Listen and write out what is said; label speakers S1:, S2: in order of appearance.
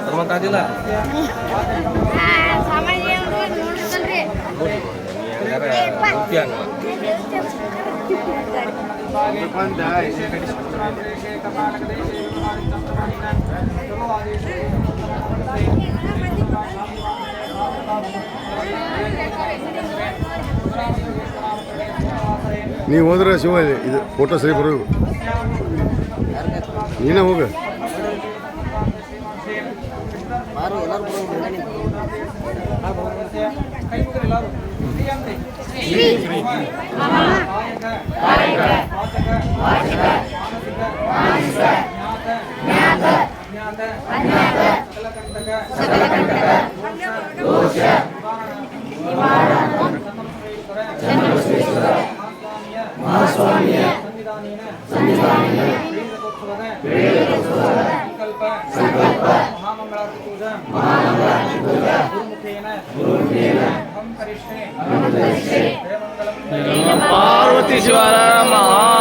S1: ಬರ್ಬೇಕಾಗಿಲ್ಲ
S2: ನೀವು ಹೋದ್ರೆ ಶಿವ ಇದು ಫೋಟೋ ಸರಿ ಬರೋದು ನೀನೇ ಹೋಗ
S3: ಮಹಾಸ್ವಾಮಿಯ ಸಂವಿಧಾನೇನ ಸಂಕಲ್ಪ ಮಹಾಮಂಗಳಾರತಿ ಪೂಜಾ ಗುರುಮುಖೇನ ಅಹಂ ಕರಿಷ್ಯೆ ಪಾರ್ವತಿ ಶಿವರ ಮಹಾ